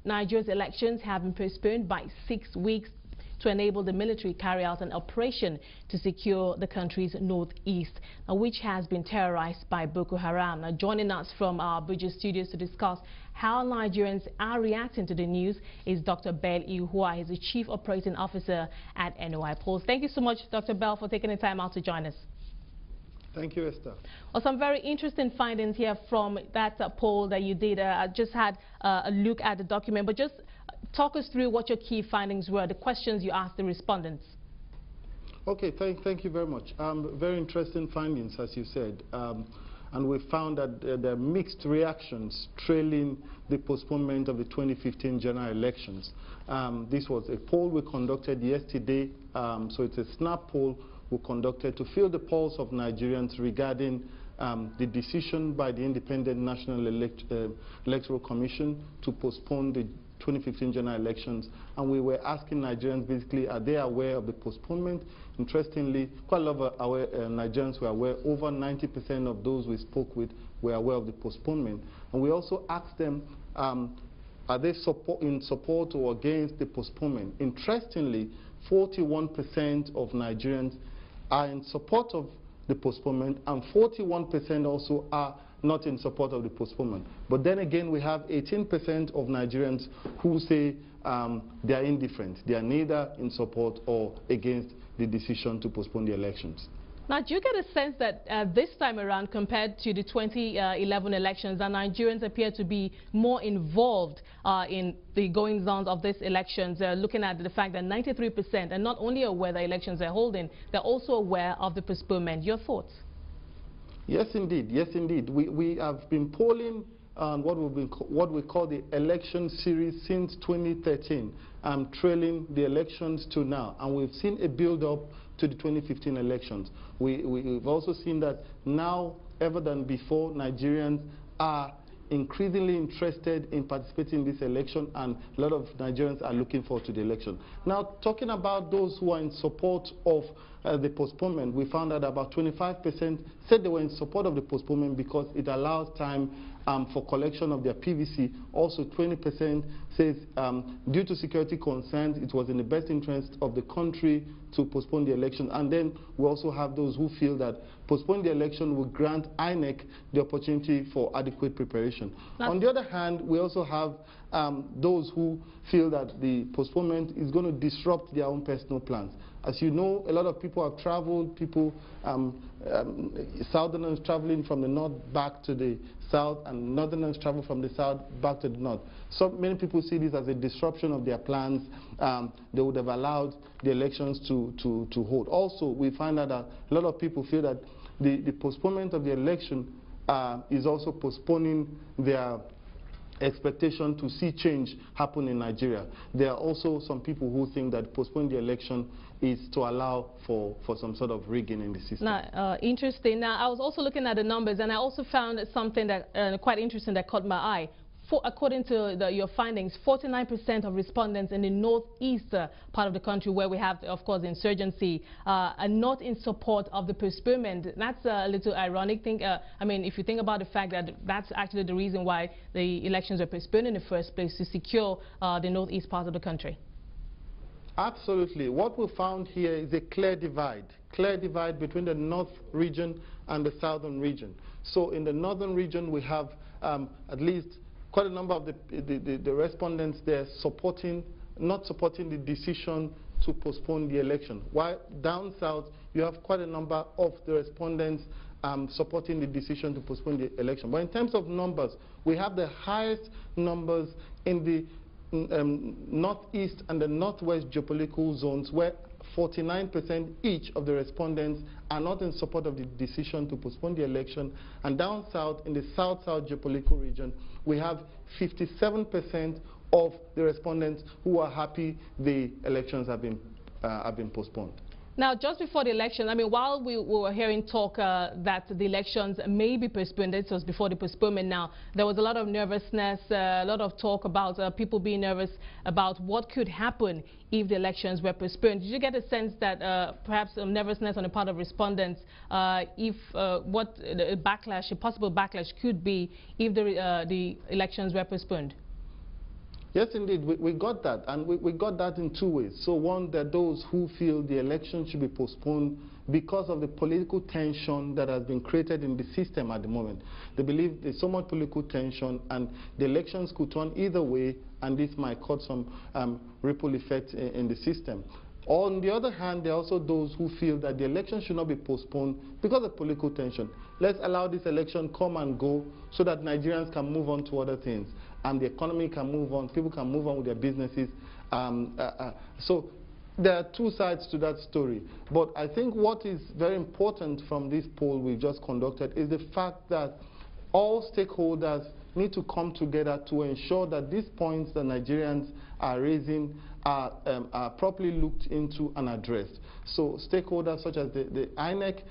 Nigeria's elections have been postponed by 6 weeks to enable the military carry out an operation to secure the country's northeast, which has been terrorized by Boko Haram. Now, joining us from our Abuja studios to discuss how Nigerians are reacting to the news is Dr. Bell Ihua. He's the Chief Operating Officer at NOIPols. Thank you so much, Dr. Bell, for taking the time out to join us. Thank you, Esther. Well, some very interesting findings here from that poll that you did. I just had a look at the document, but just talk us through what your key findings were, the questions you asked the respondents. Okay, thank you very much. Very interesting findings, as you said. And we found that there are mixed reactions trailing the postponement of the 2015 general elections. This was a poll we conducted yesterday, so it's a snap poll we conducted to feel the pulse of Nigerians regarding the decision by the Independent National Electoral Commission to postpone the 2015 general elections, and we were asking Nigerians basically, are they aware of the postponement? Interestingly, quite a lot of Nigerians were aware. Over 90% of those we spoke with were aware of the postponement. And we also asked them, are they in support or against the postponement? Interestingly, 41% of Nigerians are in support of the postponement, and 41% also are not in support of the postponement. But then again, we have 18% of Nigerians who say they are indifferent. They are neither in support or against the decision to postpone the elections. Now, do you get a sense that this time around, compared to the 2011 elections, that Nigerians appear to be more involved in the goings-on of these elections, looking at the fact that 93% are not only aware the elections are holding, they're also aware of the postponement? Your thoughts? Yes, indeed. Yes, indeed. We have been polling on what we call the election series since 2013, trailing the elections to now. And we've seen a build-up to the 2015 elections. We've also seen that now, ever than before, Nigerians are increasingly interested in participating in this election, and a lot of Nigerians are looking forward to the election. Now, talking about those who are in support of the postponement, we found that about 25% said they were in support of the postponement because it allows time for collection of their PVC. Also, 20% says due to security concerns, it was in the best interest of the country to postpone the election. And then we also have those who feel that postponing the election will grant INEC the opportunity for adequate preparation. On the other hand, we also have those who feel that the postponement is going to disrupt their own personal plans. As you know, a lot of people have traveled, Southerners traveling from the north back to the south, and Northerners travel from the south back to the north. So many people see this as a disruption of their plans. They would have allowed the elections to hold. Also, we find out that a lot of people feel that the postponement of the election is also postponing their expectation to see change happen in Nigeria. There are also some people who think that postponing the election is to allow for some sort of rigging in the system. Now, interesting. Now, I was also looking at the numbers, and I also found something that quite interesting that caught my eye. According to your findings, 49% of respondents in the northeast part of the country, where we have, of course, insurgency, are not in support of the postponement. That's a little ironic thing. I mean, if you think about the fact that that's actually the reason why the elections were postponed in the first place, to secure the northeast part of the country. Absolutely. What we found here is a clear divide between the north region and the southern region. So in the northern region, we have at least quite a number of the respondents there not supporting the decision to postpone the election. While down south, you have quite a number of the respondents supporting the decision to postpone the election. But in terms of numbers, we have the highest numbers in the northeast and the northwest geopolitical zones, where 49% each of the respondents are not in support of the decision to postpone the election. And down south, in the south-south geopolitical region, we have 57% of the respondents who are happy the elections have been postponed. Now, just before the election, I mean, while we were hearing talk that the elections may be postponed, this was before the postponement now, there was a lot of nervousness, a lot of talk about people being nervous about what could happen if the elections were postponed. Did you get a sense that perhaps some nervousness on the part of respondents if what the backlash, a possible backlash could be if the elections were postponed? Yes, indeed, we got that, and we got that in two ways. So one, there are those who feel the election should be postponed because of the political tension that has been created in the system at the moment. They believe there's so much political tension, and the elections could turn either way, and this might cause some ripple effect in the system. On the other hand, there are also those who feel that the election should not be postponed because of political tension. Let's allow this election come and go so that Nigerians can move on to other things, and the economy can move on, people can move on with their businesses. So there are two sides to that story. But I think what is very important from this poll we just conducted is the fact that all stakeholders need to come together to ensure that these points that Nigerians are raising are properly looked into and addressed. So stakeholders such as the INEC,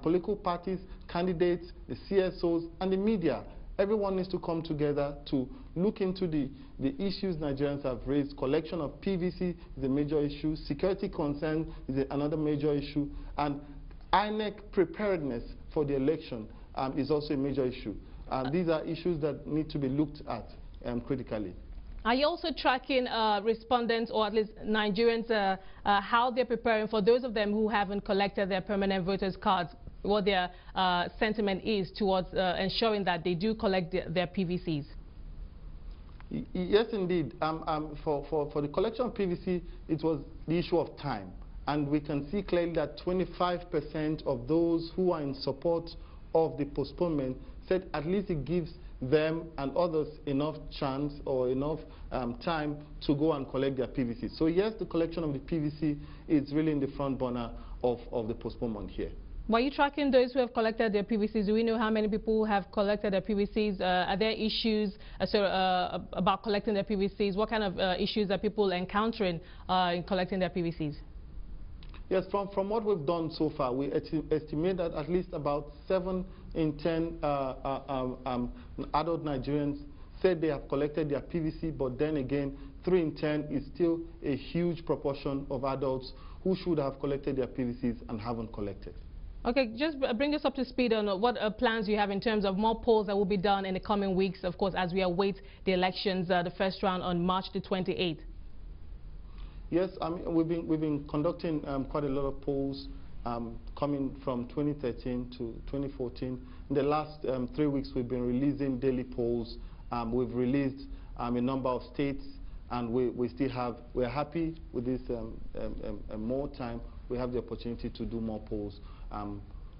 political parties, candidates, the CSOs, and the media, everyone needs to come together to look into the issues Nigerians have raised. Collection of PVC is a major issue. Security concern is another major issue. And INEC preparedness for the election is also a major issue. These are issues that need to be looked at critically. Are you also tracking respondents, or at least Nigerians, how they're preparing for those of them who haven't collected their permanent voters cards, what their sentiment is towards ensuring that they do collect their PVCs? Yes, indeed. For the collection of PVC, it was the issue of time. And we can see clearly that 25% of those who are in support of the postponement said at least it gives them and others enough chance or enough time to go and collect their PVC. So yes, the collection of the PVC is really in the front burner of the postponement here. Were you tracking those who have collected their PVCs? Do we know how many people have collected their PVCs? Are there issues about collecting their PVCs? What kind of issues are people encountering in collecting their PVCs? Yes, from what we've done so far, we estimate that at least about 7 in 10 adult Nigerians said they have collected their PVC, but then again, 3 in 10 is still a huge proportion of adults who should have collected their PVCs and haven't collected. Okay, just bring us up to speed on what plans you have in terms of more polls that will be done in the coming weeks, of course, as we await the elections, the first round on March the 28th. Yes, I mean, we've been conducting quite a lot of polls coming from 2013 to 2014. In the last 3 weeks, we've been releasing daily polls. We've released a number of states, and we're happy with this more time. We have the opportunity to do more polls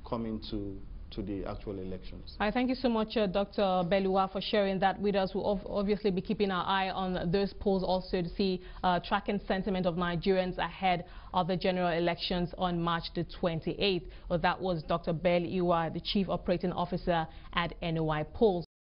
coming to the actual elections. I thank you so much, Dr. Beluwa, for sharing that with us. We'll obviously be keeping our eye on those polls also to see tracking sentiment of Nigerians ahead of the general elections on March the 28th. Well, that was Dr. Beluwa, the Chief Operating Officer at NOIPols.